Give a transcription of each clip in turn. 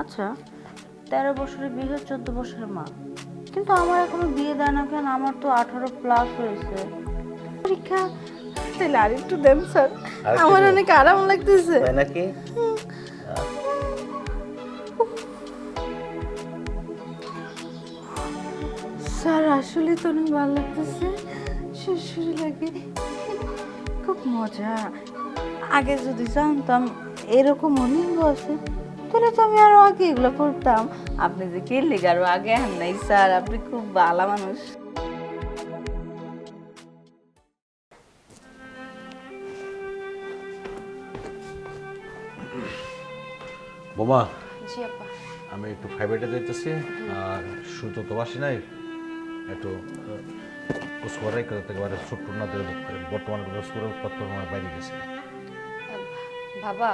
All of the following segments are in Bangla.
আচ্ছা, 13 বছরের বিয়ে, 14 বছরের মা, কিন্তু আমার এখনো বিয়ে দেয় না কেন? আমার তো 18+ হয়েছে। পরীক্ষা তাহলে আর একটু দেন স্যার, আমার অনেক আরাম লাগতেছে। তাই নাকি? স্যার আসলে তো অনেক ভালো লাগতেছে, সুরসুরি লাগে, খুব মজা। আগে যদি জানতাম এরকম অনেক বসে, তাহলে তো আমি আরো আগে এগুলো করতাম। আপনি যে কে লেগে আরো আগে আন নাই স্যার, আপনি খুব ভালো মানুষ। বোমা, জি আপা। আমি একটু প্রাইভেটে যাইতেছি, আর সুতো তো বাসি নাই, একটু কুসুয়ারাই করে একেবারে ছোট্ট না দিয়ে বর্তমানে কুসুয়ার আমার বাইরে গেছে। বাবা,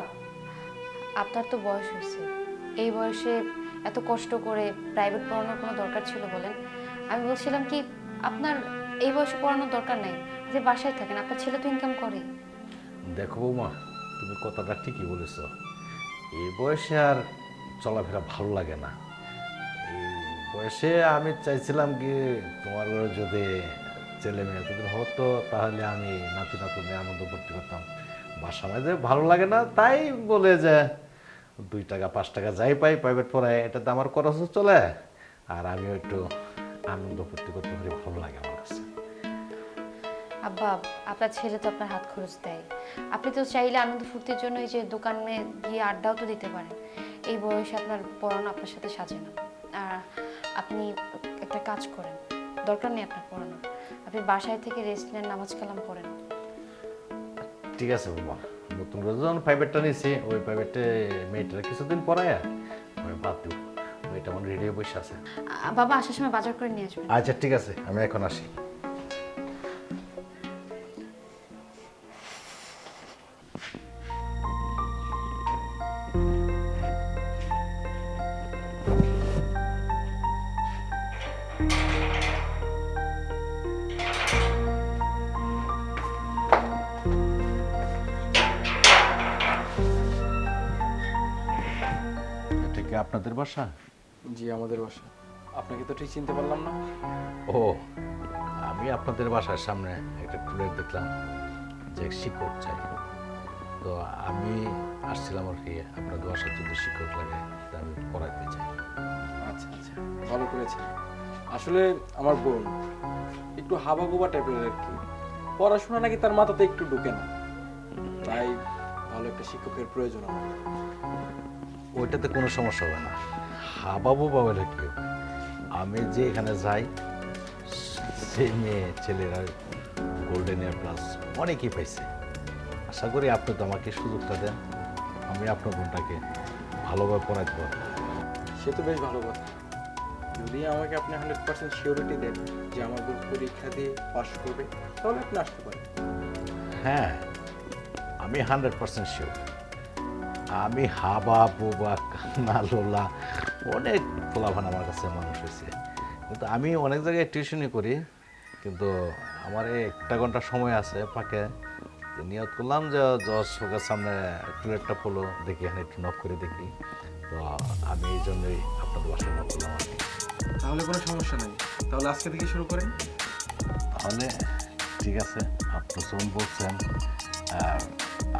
আপনার তো বয়স হয়েছে, এই বয়সে এত কষ্ট করে প্রাইভেট পড়ানোর কোনো দরকার ছিল বলেন? আমি বলছিলাম কি, আপনার এই বয়সে পড়ানোর দরকার নাই, যে বাসায় থাকেন, আপনার ছেলে তো ইনকাম করে। দেখো বৌমা, তুমি কথাটা ঠিকই বলেছ, এই বয়সে আর চলাফেরা ভালো লাগে না। এই বয়সে আমি চাইছিলাম কি তোমার ঘরে যদি ছেলে মেয়ে এতদিন হতো, তাহলে আমি নাতি নাতুন নিয়ে আনন্দ করতে করতাম। বাসা মাঝে ভালো লাগে না, তাই বলে যে 2 টাকা 5 টাকা যাই পাই প্রাইভেট পড়ায়, এটাতে আমার খরচও চলে, আর আমিও একটু আনন্দ করতে করতে পারি, ভালো লাগে আমার কাছে। আব্বা, আপনার ছেলে তো আপনার হাত খরচ দেয়, আপনি তো চাইলে আনন্দ ফুর্তির জন্য এই যে দোকানে গিয়ে আড্ডাও তো দিতে পারেন। এই বয়সে আপনার পড়ানো আপনার সাথে সাজে না। আর আপনি একটা কাজ করেন, দরকার নেই আপনার পড়ানো, আপনি বাসায় থেকে রেস্ট নেন, নামাজ কালাম পড়েন। ঠিক আছে বাবা, নতুন করে যখন প্রাইভেটটা নিয়েছি, ওই প্রাইভেটে মেয়েটা কিছুদিন পড়ায় আমি বাদ দিব, মেয়েটা আমার রেডি হয়ে বসে আছে। বাবা আসার সময় বাজার করে নিয়ে আসবেন। আচ্ছা ঠিক আছে, আমি এখন আসি। এটা কি আপনাদের বাসা? জি, আমাদের বাসা। আপনাকে তো ঠিক চিনতে পারলাম না। ও, আমি আপনাদের বাসার সামনে একটা টুলেট দেখলাম যে শিক্ষক চাই, তো আমি আসছিলাম আর কি, আপনাদের বাসার যদি শিক্ষক লাগে তা আমি পড়াইতে চাই। আচ্ছা আচ্ছা, ভালো করেছেন। আসলে আমার বোন একটু হাবাগোবা টাইপের আর কি, পড়াশোনা নাকি তার মাথাতে একটু ঢুকে না, তাই ভালো একটা শিক্ষকের প্রয়োজন আমার। ওইটাতে কোনো সমস্যা হবে না, হাবাবু বাবালে কি হবে? আমি যে এখানে যাই, সেই মেয়ে ছেলেরা গোল্ডেন এয়ার প্লাস অনেকেই পাইছে। আশা করি আপনি তো আমাকে সুযোগটা দেন, আমি আপনার বোনটাকে ভালোভাবে পড়াইতে পারবো। সে তো বেশ ভালো কথা। যদি আমাকে আপনি 100% সিওরিটি দেন যে আমার বোন পরীক্ষা দিয়ে পাশ করবে, তাহলে আপনি আসতে পারেন। হ্যাঁ, আমি 100% শিওর। আমি হাবা বোবা কান্না লোলা অনেক পোলাভান আমার কাছে মানুষ হয়েছে, কিন্তু আমি অনেক জায়গায় টিউশনই করি, কিন্তু আমার এই 1 ঘন্টা সময় আছে ফাঁকে, তো নিয়ত করলাম যে চোখের সামনে টুলেটটা পড়লো, দেখি এখানে একটু নক করে দেখি, তো আমি এই জন্যই আপনাদের বাসায় নক করলাম আর কি। তাহলে কোনো সমস্যা নেই, তাহলে আজকে থেকে শুরু করেন। তাহলে ঠিক আছে, আপনি যখন বলছেন,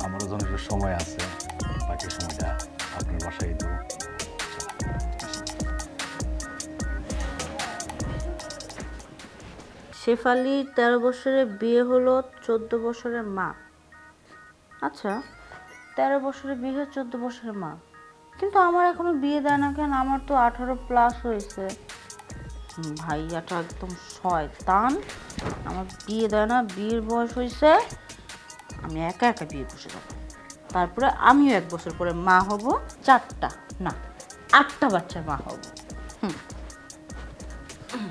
আমারও যখন একটু সময় আছে, বাকি সময়টা আপনার বাসায় দেবো। শেফালির 13 বছরের বিয়ে হলো, 14 বছরের মা। আচ্ছা, 13 বছরের বিয়ে, 14 বছরের মা, কিন্তু আমার এখনো বিয়ে দেয় না কেন? আমার তো 18+ হয়েছে। ভাইয়াটা একদম শয়তান, আমার বিয়ে দেয় না, বিয়ের বয়স হয়েছে, আমি একা একা বিয়ে বসে যাবো, তারপরে আমিও 1 বছর পরে মা হব, 4টা না 8টা বাচ্চার মা হব।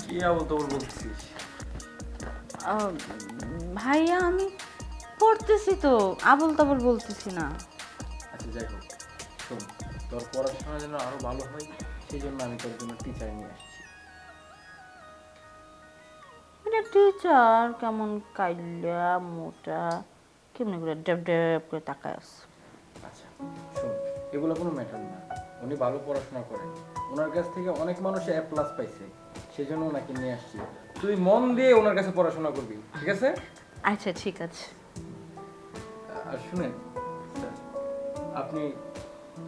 কি আবল তাবল বলছিস? আহ, ভাইয়া আমি পড়তেছি তো, আবল তাবল বলতেছি না। আচ্ছা যাই হোক, শোন, তোর পড়াশোনা যেন আরো ভালো হয়, সেই জন্য আমি তোর জন্য টিচার নিয়ে আসছি। এটা টিচার কেমন কাইলা মোটা, কেমনি করে ডেব ডেব করে তাকায় আছে। আচ্ছা শোন, এগুলো কোনো ম্যাটার না, উনি ভালো পড়াশোনা করেন, ওনার কাছ থেকে অনেক মানুষ এ প্লাস পাইছে, সেই জন্য ওনাকে নিয়ে আসছি। তুই মন দিয়ে ওনার কাছে পড়াশোনা করবি, ঠিক আছে? আচ্ছা ঠিক আছে। আর শুনেন স্যার, আপনি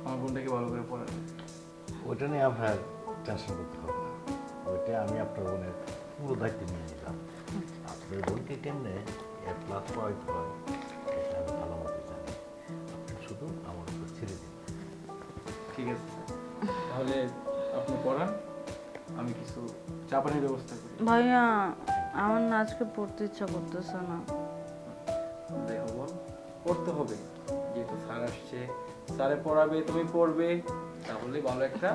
আমার বোনটাকে ভালো করে পড়াবেন। ওইটা নিয়ে আপনার টেনশন করতে হবে না, ওইটা আমি আপনার বোনের পুরো দায়িত্ব নিয়ে নিলাম। আপনার বোনকে কেমনে এ প্লাস পাওয়াইতে হয় এটা আমি ভালো মতো জানি, আপনি শুধু আমার উপর ছেড়ে দিন। ঠিক আছে স্যার, তাহলে আপনি পড়ান, আমি কিছু চা পানির ব্যবস্থা করি। ভাইয়া আমার না আজকে পড়তে ইচ্ছা করতেছে না। দেখো বোন, পড়তে হবে, যেহেতু স্যার আসছে, স্যারে পড়াবে, তুমি পড়বে, তাহলে ভালো একটা।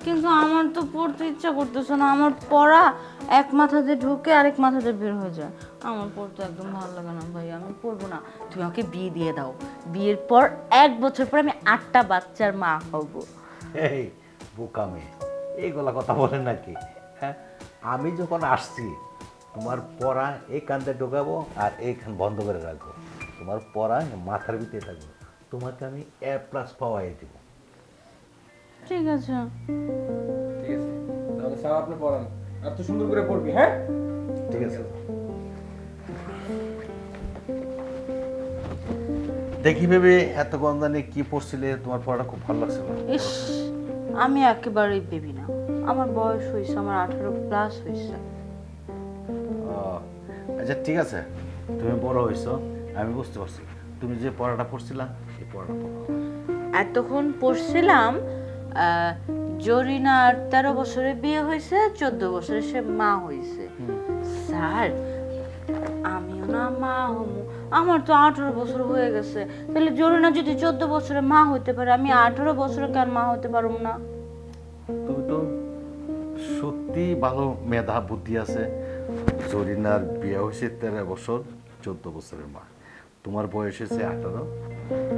কিন্তু আমার তো পড়তে ইচ্ছা করতেছে না, আমার পড়া এক মাথাতে ঢুকে আরেক মাথাতে বের হয়ে যায়। আমার পড়তে একদম ভালো লাগে না ভাইয়া, আমি পড়বো না। তুমি আমাকে বিয়ে দিয়ে দাও, বিয়ের পর 1 বছর পর আমি 8টা বাচ্চার মা হব। এই বোকামে এইগুলা কথা বলেন নাকি? হ্যাঁ, আমি যখন আসছি তোমার পড়া এই কান্দে ঢোকাবো আর এইখান বন্ধ করে রাখবো, তোমার পড়া মাথার ভিতরে থাকবে, তোমাকে আমি এ প্লাস পাওয়াই দিব। ঠিক আছে। ঠিক আছে, তাহলে স্যার আপনি পড়ান, আর তো সুন্দর করে পড়বি, হ্যাঁ? ঠিক আছে, দেখি ভেবে এত গন্ধানে কি পড়ছিলে, তোমার পড়াটা খুব ভালো লাগছিল। ইস, আমি একেবারেই বেবি না, আমার বয়স হয়েছে, আমার 18+ হয়েছে। ও, আচ্ছা ঠিক আছে, তুমি বড় হয়েছো, আমি বুঝতে পারছি। তুমি যে পড়াটা পড়ছিলা সেই পড়াটা পড়ো। এতক্ষণ পড়ছিলাম জরিনার 13 বছরে বিয়ে হয়েছে, 14 বছরে সে মা হয়েছে। স্যার আমিও না মা হমু, আমার তো 18 বছর হয়ে গেছে, তাহলে জরিনা যদি 14 বছরে মা হইতে পারে, আমি 18 বছরে কেন মা হতে পারবো না? তুমি তো সত্যি ভালো মেধা বুদ্ধি আছে। জরিনার বিয়ে হয়েছে 13 বছর, 14 বছরের মা, তোমার বয়স হয়েছে 18,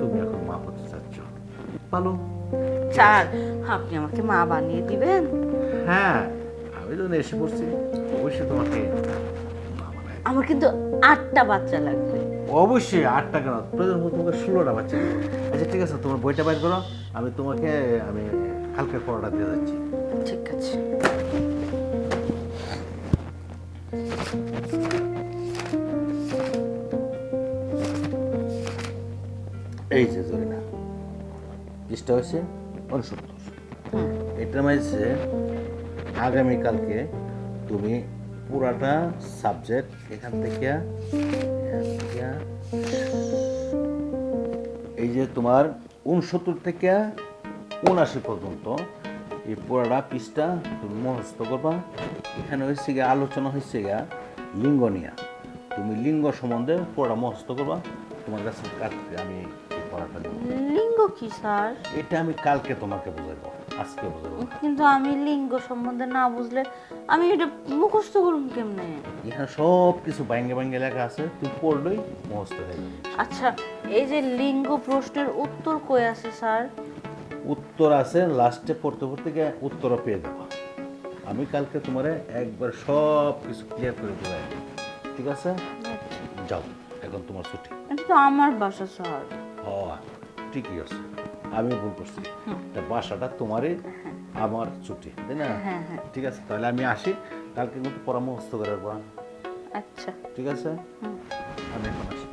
তুমি এখন মা হতে চাচ্ছ, ভালো। স্যার আপনি আমাকে মা বানিয়ে দিবেন? হ্যাঁ, আমি যখন এসে পড়ছি অবশ্যই তোমাকে মা বানাই দেব। আমার কিন্তু 8টা বাচ্চা লাগবে। অবশ্যই 8টা কেন, প্রয়োজন হলে তোমাকে 16টা বাচ্চা দেবো। আচ্ছা ঠিক আছে, তোমার বইটা বাইর করো, আমি তোমাকে কালকে পড়াটা দিয়ে যাচ্ছি। ঠিক আছে। এই যে জরিনা, পৃষ্ঠা হয়েছে 69। এটা মাঝে আগামীকালকে তুমি পুরাটা সাবজেক্ট এখান থেকে এই যে তোমার 69 থেকে 79 পর্যন্ত এই পুরাটা পৃষ্ঠা তুমি মুখস্থ করবা। এখানে হয়েছে গিয়ে আলোচনা হয়েছে গিয়া লিঙ্গ নিয়ে, তুমি লিঙ্গ সম্বন্ধে পুরাটা মুখস্থ করবা। তোমার কাছে কালকে আমি এই পড়াটা দেবো। লিঙ্গ কি স্যার? এটা আমি কালকে তোমাকে বোঝাবো, আজকে বোঝাবো না। কিন্তু আমি লিঙ্গ সম্বন্ধে না বুঝলে আমি এটা মুখস্থ করব কেমনে? এখানে সব কিছু ভাঙ্গে ভাঙ্গে লেখা আছে, তুই পড়লেই মুখস্থ হয়ে যাবে। আচ্ছা, এই যে লিঙ্গ প্রশ্নের উত্তর কই আছে স্যার? উত্তর আছে লাস্টে, পড়তে পড়তে গিয়ে উত্তরও পেয়ে যাবো। আমি কালকে তোমারে একবার সব কিছু ক্লিয়ার করে দেবো, ঠিক আছে? যাও, এখন তোমার ছুটি। এটা তো আমার বাসা স্যার। হ, ঠিকই আছে, আমি ভুল করছি, তা বাসাটা তোমারই, আমার ছুটি, তাই না? হ্যাঁ, হ্যাঁ। ঠিক আছে, তাহলে আমি আসি, কালকে কিন্তু পরামর্শ করে রাখবো, আচ্ছা। ঠিক আছে? আমি এখন আসি।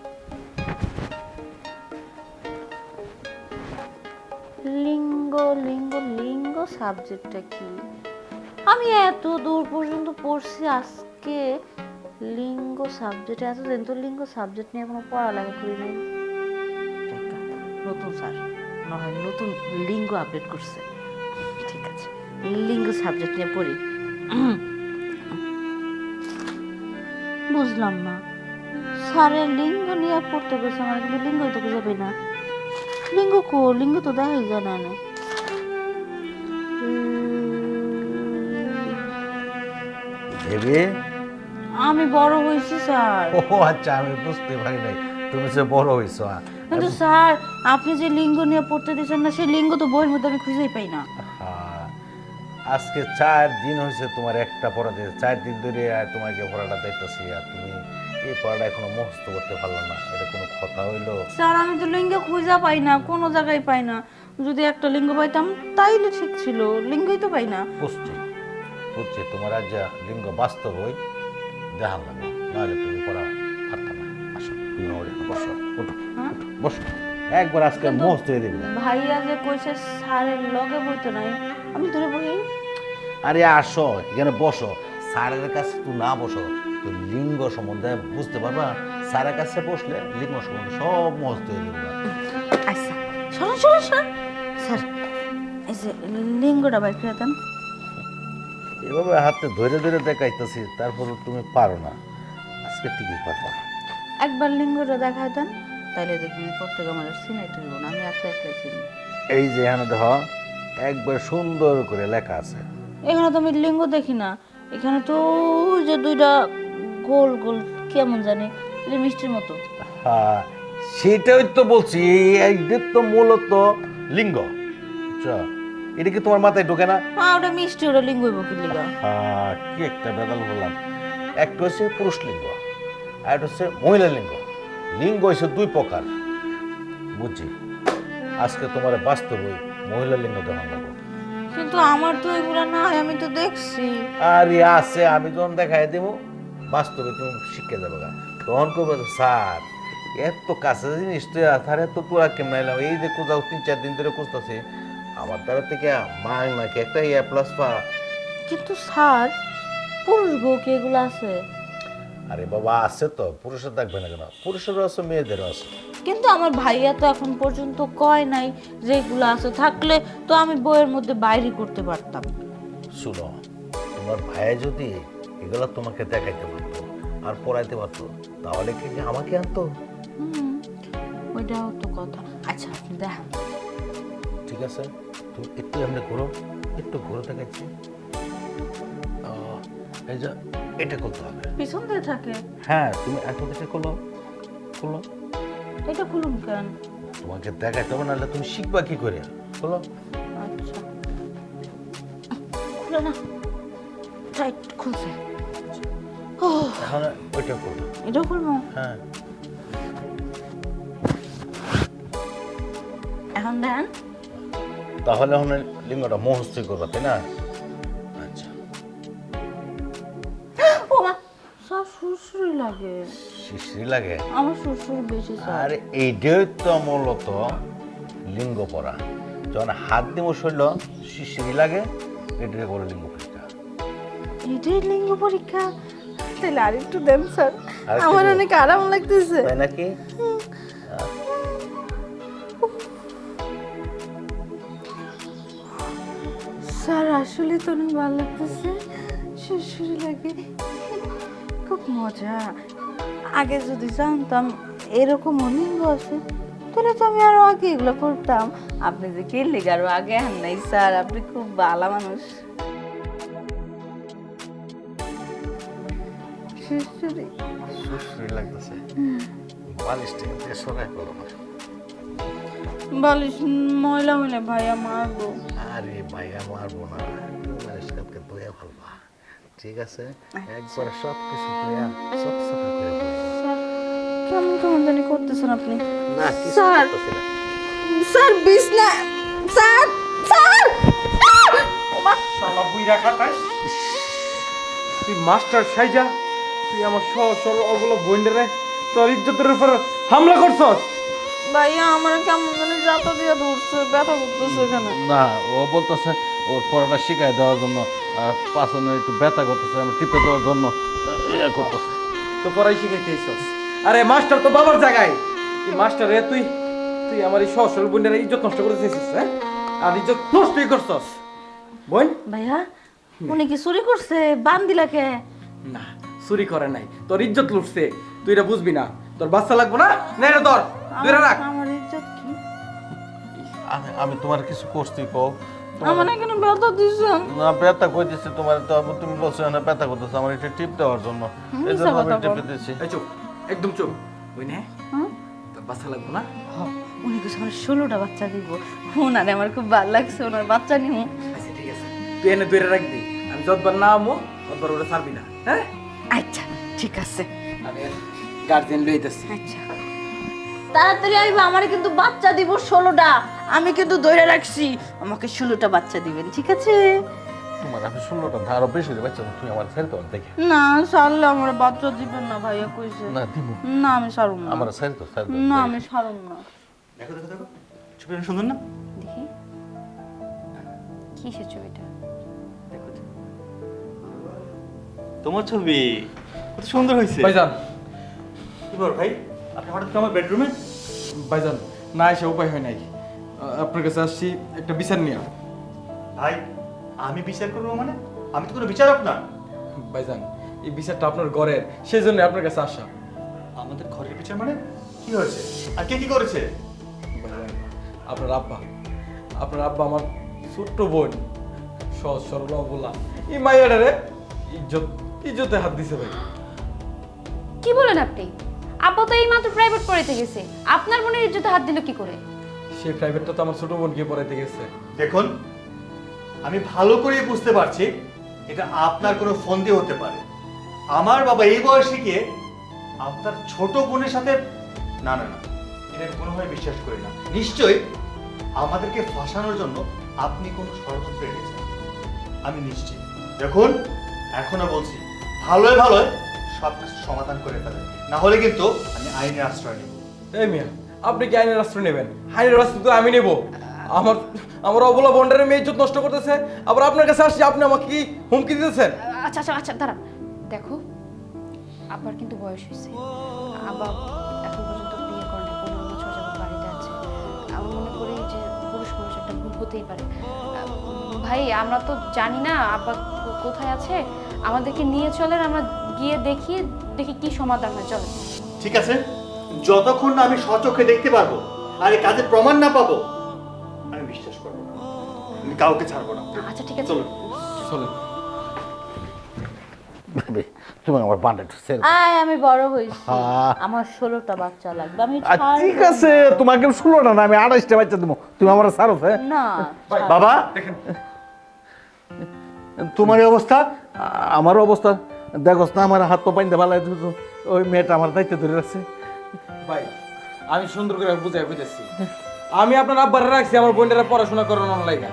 লিঙ্গ লিঙ্গ লিঙ্গ সাবজেক্টটা কি? আমি এত দূর পর্যন্ত পড়ছি, আজকে লিঙ্গ সাবজেক্ট, এতদিন তো লিঙ্গ সাবজেক্ট নিয়ে কোনো পড়ালেখা করি নাই। নতুন স্যার না হয় নতুন লিঙ্গ আপডেট করছে, ঠিক আছে লিঙ্গ সাবজেক্ট নিয়ে পড়ি। বুঝলাম না, স্যারের লিঙ্গ নিয়ে পড়তে গেছে, আমার কিন্তু লিঙ্গই তো খুঁজে পাই না। লিঙ্গ কো, লিঙ্গ তো দেখাই যায় না। ভেবে, আমি বড় হয়েছি স্যার। ও আচ্ছা, আমি বুঝতে পারি নাই তুমি যে বড় হয়েছো। কিন্তু স্যার আপনি যে লিঙ্গ নিয়ে পড়তে দিচ্ছেন না, সেই লিঙ্গ তো বইয়ের মধ্যে আমি খুঁজেই পাই না। আজকে 4 দিন হয়েছে তোমার একটা পড়া দিয়ে, 4 দিন ধরে তোমাকে পড়াটা দেখতেছি, আর তুমি এই পড়াটা এখনো মুখস্থ করতে পারলো না, এটা কোনো কথা হইলো? স্যার আমি তো লিঙ্গ খুঁজে পাই না, কোনো জায়গায় পাই না। যদি একটা লিঙ্গ পাইতাম তাইলে ঠিক ছিল, লিঙ্গই তো পাই না। বুঝছি বুঝছি, তোমার আজ যা লিঙ্গ বাস্তব হই দেখান লাগবে, নাহলে তুমি পড়া পারতাম না। আসো তুমি আমার এখানে বসো, ওঠো হ্যাঁ? ওঠো, বসো একবার আজকে কিন্তু- মোস্ত হয়ে দিবি না। ভাইয়া যে কইছে স্যারের লগে বইতে নাই, আমি ধরে বই। আরে আসো এখানে বসো, স্যারের কাছে তুই না বসো তো লিঙ্গ সম্বন্ধে বুঝতে পারবা, স্যারের কাছে বসলে লিঙ্গ সম্বন্ধে সব মস্ত হয়ে যাবে। আচ্ছা শোনো শোনো শোনো স্যার, এই যে লিঙ্গটা বাইর করে দেন। এভাবে হাতে ধরে ধরে দেখাইতেছি, তারপর তুমি পারো না, আজকে ঠিকই পারবা। একবার লিঙ্গটা দেখায় দেন, তাইলে দেখবেন প্রত্যেক আমার চিনাইতে হইব না, আমি একলা একলাই চিনি। এই যে এখানে দেখো একবার সুন্দর করে লেখা আছে। এখানে তো আমি লিঙ্গ দেখি না, এখানে তো ওই যে দুইটা গোল গোল কেমন জানি, এই যে মিষ্টির মতো। হ্যাঁ সেটাই তো বলছি, এইটা তো মূলত লিঙ্গ, বুঝছো? এটা কি তোমার মাথায় ঢোকে না? হ্যাঁ ওটা মিষ্টি, ওটা লিঙ্গ হইব কি লিগা? হ্যাঁ কি একটা বেদাল বললাম। একটা হচ্ছে পুরুষ লিঙ্গ আর একটা হচ্ছে মহিলা লিঙ্গ। লিঙ্গ হচ্ছে দুই প্রকার, বুঝছি। আজকে তোমার বাস্তবই মহিলা লিঙ্গ দেখান লাগবো। কিন্তু আমার তো এগুলা নাই, আমি তো দেখছি। আরে আছে, আমি যখন দেখাই দেবো বাস্তবে তুমি শিখে যাবে গা। তখন করবো স্যার এত কাছে জিনিস তুই আর এত তোরা কেমন এলাম, এই যে কোথাও 3-4 দিন ধরে খুঁজতেছে আমার দ্বারা থেকে মাং নাকি একটা প্লাস পা। কিন্তু স্যার পুরুষ বউ কি এগুলো আছে? আরে বাবা আছে তো, পুরুষের থাকবে না কেন, পুরুষেরও আছে মেয়েদেরও আছে। কিন্তু আমার ভাইয়া তো এখন পর্যন্ত কয় নাই যে এগুলো আছে, থাকলে তো আমি বইয়ের মধ্যে বাইরে করতে পারতাম। শুনো, তোমার ভাইয়া যদি এগুলো তোমাকে দেখাইতে পারতো আর পড়াইতে পারতো তাহলে কি আমাকে আনতো? হুম, ওইটাও তো কথা। আচ্ছা আপনি দেখান। ঠিক আছে, তুমি একটু এমনি ঘুরো, একটু ঘুরে দেখাচ্ছি। এই যে এটা করতে হবে। পিছন দিয়ে থাকে, হ্যাঁ তুমি এত দিকে করলো করলো, এটা খুলুন কেন? তোমাকে দেখাইতে হবে, নাহলে তুমি শিখবা কি করে। বলো আচ্ছা খুলে না, টাইট খুলছে। ও এখন ওইটা করবো। এটাও খুলবো? হ্যাঁ এখন দেন। তাহলে এখন লিঙ্গটা মুখস্থ করবা, তাই না? আচ্ছা ও মা, সব সুরসুরি লাগে। শিশির লাগে? আমার সুরসুরি বেশি স্যার। আর এইটাই তো মূলত লিঙ্গ পড়া। যখন হাত দিব শরীর শিশির লাগে, এটাকে বলে লিঙ্গ পরীক্ষা। এটাই লিঙ্গ পরীক্ষা? তাহলে আরেকটু দেন স্যার, আরেকটু আমার দেব? অনেক আরাম লাগতেছে। তাই নাকি? স্যার আসলে তো অনেক ভালো লাগতেছে, সুরসুরি লাগে, খুব মজা। আগে যদি জানতাম এরকম লিঙ্গ আছে তাহলে তো আমি আরো আগে এগুলো করতাম। আপনি যে কে লেগে আরো আগে আন নাই স্যার, আপনি খুব ভালো মানুষ। সুরসুরি সুশ্রী লাগতেছে। বালিশটা দিয়ে সরাই করো না। বালিশ ময়লা হলে ভাইয়া মারবো। আরে ভাইয়া মারবো না, তুমি বালিশ কাপকে ধুয়ে ফেলবা, ঠিক আছে? একবার সব কিছু ধুয়া সব সাফা করে ফেলবা। স্যার কেমন কেমন জানি করতেছেন আপনি। না কিছু স্যার। করতেছি না। স্যার বিছনা, স্যার স্যার শালা বুইরা খাটাস, তুই মাস্টার সাইজা তুই আমার সহজ সরল ওগুলো বইন্ডারে তোর ইজ্জতের উপর হামলা করছস। ভাইয়া আমার কেমন জানি জাতা দিয়ে ধরছে, ব্যথা করতেছে এখানে। না ও বলতেছে ওর পড়াটা শিখাই দেওয়ার জন্য, পাছনে একটু ব্যথা করতেছে, আমি টিপে দেওয়ার জন্য ইয়ে করতেছে। তো পড়াই শিখাইতেছস? আরে মাস্টার তো বাবার জায়গায়, তুই মাস্টার রে, তুই তুই আমার এই সহজ সরল বইন্ডারে ইজ্জত নষ্ট করে দিয়েছিস, হ্যাঁ? আর ইজ্জত নষ্টই করছস বোন। ভাইয়া উনি কি চুরি করছে? বান্দিলাকে? না চুরি করে নাই, তোর ইজ্জত লুটছে, তুই এটা বুঝবি না। তোর বাচ্চা লাগবো না, না এটা ধর ধরে রাখ। আমার ইজ্জত কি? আমি তোমার কিছু করছি কও? আমার এখানে ব্যথা দিছেন। না ব্যথা কইতেছে তোমার, তো তুমি বলছো না ব্যথা করতেছে, আমার এটা টিপ দেওয়ার জন্য, এই জন্য আমি টিপে দিয়েছি। এই চুপ, একদম চুপ বুঝ নে, হ্যাঁ? তোর বাচ্চা লাগবো না। উনি কিছু আমার 16টা বাচ্চা দিব, ওনারে আমার খুব ভালো লাগছে, ওনার বাচ্চা নিব। আচ্ছা ঠিক আছে, তুই এনে ধরে রাখবি, আমি যতবার না আমো ততবার ওটা ছাড়বি না, হ্যাঁ? আচ্ছা ঠিক আছে। আমি গার্জেন লইতেছি। আচ্ছা তাড়াতাড়ি আইবা, আমারে কিন্তু বাচ্চা দিব 16টা। আমি কিন্তু ধরে রাখছি, আমাকে 16টা বাচ্চা দিবেন, ঠিক আছে? তোমার আমি 16টা ধারো বেশি রে বাচ্চা, তুমি আমার ছেড়ে তো দেখে। না সারলে আমার বাচ্চা দিবেন না, ভাইয়া কইছে। না দিব, না আমি সারুম না। আমার ছেড়ে তো না আমি সারুম না। দেখো দেখো দেখো, ছবিটা সুন্দর না? দেখি কিসের ছবিটা? দেখো তো। তোমার ছবি কত সুন্দর হয়েছে। ভাইজান, কি বল ভাই, আপনি হঠাৎ করে আমার বেডরুমে? ভাইজান, না এসে উপায় হয় নাই। আপনার কাছে আসছি একটা বিচার নিয়ে। ভাই আমি বিচার করবো মানে? আমি তো কোনো বিচারক না। ভাইজান, এই বিচারটা আপনার ঘরের, সেই জন্য আপনার কাছে আসা। আমাদের ঘরের বিচার মানে? কি হয়েছে আর কে কি করেছে? ভাইজান, আপনার আব্বা আমার ছোট্ট বোন, সহজ সরল বলা এই মাইয়াটারে ইজ্জতে হাত দিছে ভাই। কি বলেন আপনি? আব্বা তো এই মাত্র প্রাইভেট পড়াইতে গেছে, আপনার বোনের ইজ্জতে হাত দিল কি করে? সেই প্রাইভেটটা তো আমার ছোট বোনকে পড়াইতে গেছে। দেখুন, আমি ভালো করে বুঝতে পারছি এটা আপনার কোনো ফোন দিয়ে হতে পারে। আমার বাবা এই বয়সে গিয়ে আপনার ছোট বোনের সাথে, না না না, এটা আমি কোনোভাবে বিশ্বাস করি না। নিশ্চয়ই আমাদেরকে ফাঁসানোর জন্য আপনি কোনো ষড়যন্ত্র এনেছেন, আমি নিশ্চিত। দেখুন, এখনো বলছি, ভালোই ভালোই সব কিছু সমাধান করে ফেলেন, না হলে কিন্তু আমি আইনের আশ্রয় নেব। এই মিয়া, আপনি কি আইনের আশ্রয় নেবেন? আইনের আশ্রয় তো আমি নেব। আমার অবলা বন্ডারের মেয়ে ইজ্জত নষ্ট করতেছে, আবার আপনার কাছে আসছি, আপনি আমাকে কি হুমকি দিতেছেন? আচ্ছা আচ্ছা আচ্ছা দাঁড়ান, দেখো আব্বার কিন্তু বয়স হয়েছে, আব্বা এখন পর্যন্ত বিয়ে করে না, 15 বছর যাবত বাড়িতে আছে। আমি মনে করি যে পুরুষ মানুষ একটা ভুল হতেই পারে। ভাই আমরা তো জানি না আব্বা কোথায় আছে, আমাদেরকে নিয়ে চলেন, আমরা গিয়ে দেখি কি সমাধান হয়, চলো। ঠিক আছে, যতক্ষণ না আমি সচক্ষে দেখতে পারবো আর এই কাজের প্রমাণ না পাবো, আমি বিশ্বাস করবো না, আমি কাউকে ছাড়বো না। আচ্ছা ঠিক আছে, চলুন। চলেন। তুমি আমার বান্ডা একটু ছেড়ে দাও। আয় আমি বড় হইছি, হ্যাঁ। আমার 16টা বাচ্চা লাগবে, আমি ঠিক ছাড়বো আছে, না। তোমাকে 16টা না, আমি 28টা বাচ্চা দেবো, তুমি আমার ছাড়ো। হ্যাঁ না বাবা, দেখেন, তোমার এই অবস্থা? আমার অবস্থা দেখোস না, আমার হাত পা পাইতে ভালো, ওই মেয়েটা আমার দায়িত্ব ধরে রাখছে। ভাই আমি সুন্দর করে বুঝাই বুঝেছি, আমি আপনার আব্বারে রাখছি আমার বোনেরা পড়াশোনা করানোর লাইগা।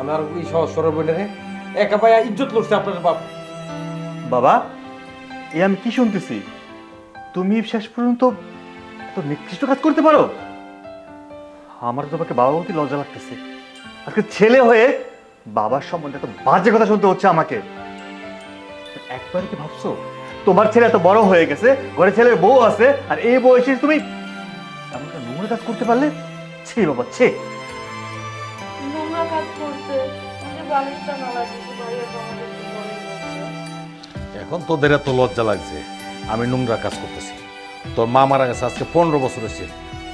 আমার ওই সহজ সরল বোনেরে একা পায়া ইজ্জত লড়ছে আপনার বাপ। বাবা, এ আমি কি শুনতেছি? তুমি শেষ পর্যন্ত এত নিকৃষ্ট কাজ করতে পারো? আমার তো তোমাকে বাবা বলতে লজ্জা লাগতেছে। আজকে ছেলে হয়ে বাবার সম্বন্ধে এত বাজে কথা শুনতে হচ্ছে আমাকে। একবার কি ভাবছো তোমার ছেলে এত বড় হয়ে গেছে, ঘরে ছেলের বউ আছে, আর এই বয়সে তুমি এমন একটা নোংরা কাজ করতে পারলে? ছি বাবা, ছি। নোংরা কাজ করছে, আমাদের বালিশটা নালা দিছে, ভাইয়া তো আমাদেরকে বলে গেছে। এখন তোদের এত লজ্জা লাগছে আমি নোংরা কাজ করতেছি? তোর মা মারা গেছে আজকে 15 বছর হয়েছে,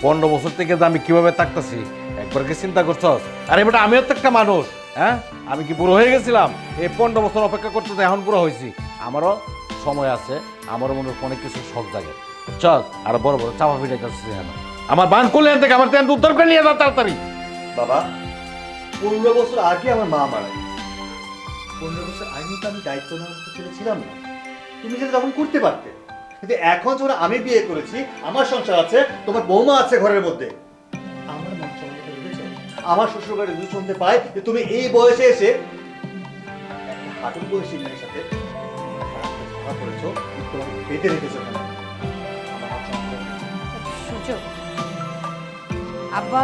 15 বছর থেকে যে আমি কিভাবে থাকতেছি একবার কি চিন্তা করছস? আরে বেটা, আমিও তো একটা মানুষ, হ্যাঁ? আমি কি বুড়ো হয়ে গেছিলাম? এই 15 বছর অপেক্ষা করতে তো এখন বুড়ো হয়েছি। আমারও সময় আছে, আমারও মনে হয় অনেক কিছু শখ জাগে, চল। আর বড় বড় চাপা পিঠে যাচ্ছে আমার বান করলে থেকে আমার তেন উদ্ধার করে নিয়ে যা তাড়াতাড়ি। বাবা, 15 বছর আগে আমার মা মারা গেছে। 15 বছর আগে তো আমি দায়িত্ব নেওয়ার মতো ছেলে ছিলাম না। তুমি যেটা তখন করতে পারতে, কিন্তু এখন যখন আমি বিয়ে করেছি, আমার সংসার আছে, তোমার বৌমা আছে ঘরের মধ্যে, আমার মন চলাচল ভেবেছ? আমার শ্বশুর বাড়ি যদি শুনতে পায় যে তুমি এই বয়সে এসে একটা হাঁটুর বয়সী মেয়ের সাথে খারাপ কাজ ধরা করেছো, তোমাকে বেঁধে রেখেছো কেন? আমার হাত চলাচল সূর্য, আব্বা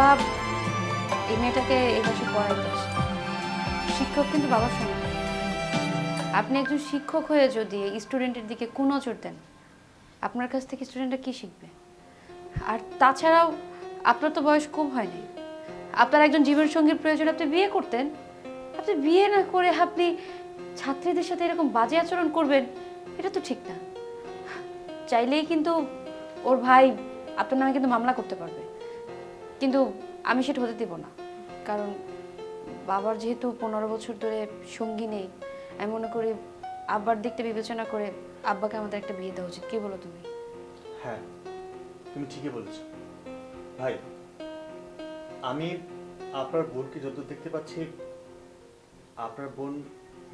এই মেয়েটাকে এই বছর পড়াইতে আসে, শিক্ষক কিন্তু বাবার সমান। আপনি একজন শিক্ষক হয়ে যদি স্টুডেন্টের দিকে কোন নজর দেন, আপনার কাছ থেকে স্টুডেন্টরা কি শিখবে? আর তাছাড়াও আপনার তো বয়স কম হয়নি, আপনার একজন জীবনসঙ্গীর প্রয়োজন, আপনি বিয়ে করতেন। আপনি বিয়ে না করে আপনি ছাত্রীদের সাথে এরকম বাজে আচরণ করবেন, এটা তো ঠিক না। চাইলেই কিন্তু ওর ভাই আপনার নামে কিন্তু মামলা করতে পারবে, কিন্তু আমি সেটা হতে দেব না। কারণ বাবার যেহেতু 15 বছর ধরে সঙ্গী নেই, আমি মনে করি আব্বার দিকটা বিবেচনা করে আব্বাকে আমাদের একটা বিয়ে দেওয়া উচিত। কি বলো তুমি? হ্যাঁ, তুমি ঠিকই বলেছো ভাই। আমি আপনার বোনকে যত দেখতে পাচ্ছি, আপনার বোন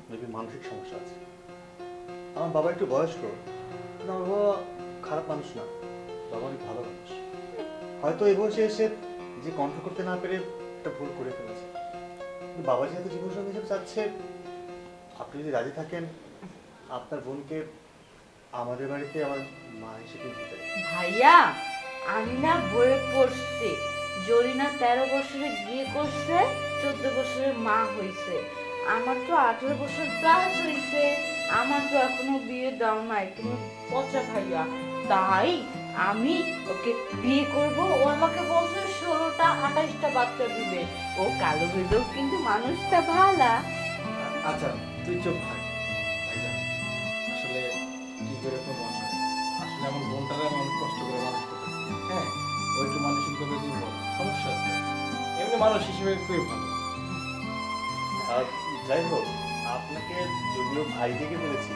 মেবি মানসিক সমস্যা আছে। আমার বাবা একটু বয়স্ক, কিন্তু আমার বাবা খারাপ মানুষ না, বাবা অনেক ভালো মানুষ। হয়তো এই বয়সে এসে যে কন্ট্রোল করতে না পেরে একটা ভুল করে ফেলেছে। কিন্তু বাবা যেহেতু জীবনসঙ্গী হিসেবে চাচ্ছে, আপনি যদি রাজি থাকেন আপনার বোনকে আমাদের বাড়িতে আমার মা হিসেবে দিতে। ভাইয়া, আমি না বইয়ে পড়ছি জরিনা 13 বছরে বিয়ে করছে, 14 বছরের মা হয়েছে। আমার তো 18 বছর প্লাস হয়েছে, আমার তো এখনো বিয়ে দাও নাই, তুমি পচা ভাইয়া। তাই আমি ওকে বিয়ে করব। ও আমাকে বলছে 16টা 28টা বাচ্চা দিবে। ও কালো হইলেও কিন্তু মানুষটা ভালা। আচ্ছা তুই চুপ থাক ভাইজান। আসলে কি করে তো মন হয়, আসলে আমার বোনটারে আমি অনেক কষ্ট করে মানুষ করতেছি। হ্যাঁ, ও একটু মানসিকভাবে দুর্বল, সমস্যা আছে। এমনি মানুষ হিসেবে খুবই ভালো। আর যাই হোক, আপনাকে যদিও ভাই থেকে বলেছি,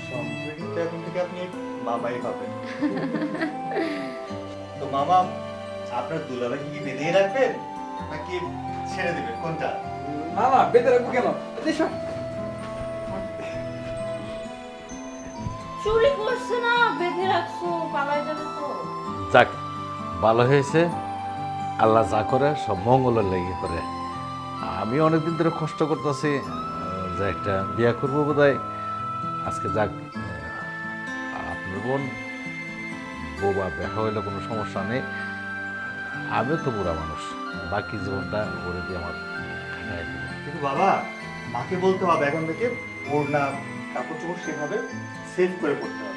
সম্পর্কে কিন্তু এখন থেকে আপনি মামাই পাবেন। তো মামা, আপনার দুলাভাইকে কি বেঁধে রাখবেন নাকি ছেড়ে দেবেন, কোনটা? না না, বেঁধে রাখবো কেন? এসো। চুরি করছে না, বেঁধে রাখছো, পালায় যাবে তো। যাক, ভালো হয়েছে। আল্লাহ যা করে সব মঙ্গলের লেগে করে। আমি অনেকদিন ধরে কষ্ট করতেছি যে একটা বিয়ে করবো বোধহয়। আজকে যাক, আপনার বোন বৌবা দেখা হইলে কোনো সমস্যা নেই। আমিও তো বুড়া মানুষ, বাকি জীবনটা করে দিয়ে আমার কাটাই দেবো। কিন্তু বাবা, মাকে বলতে হবে এখন থেকে ওড়না কাপড় চোপড় সেভাবে সেভ করে পড়তে হবে।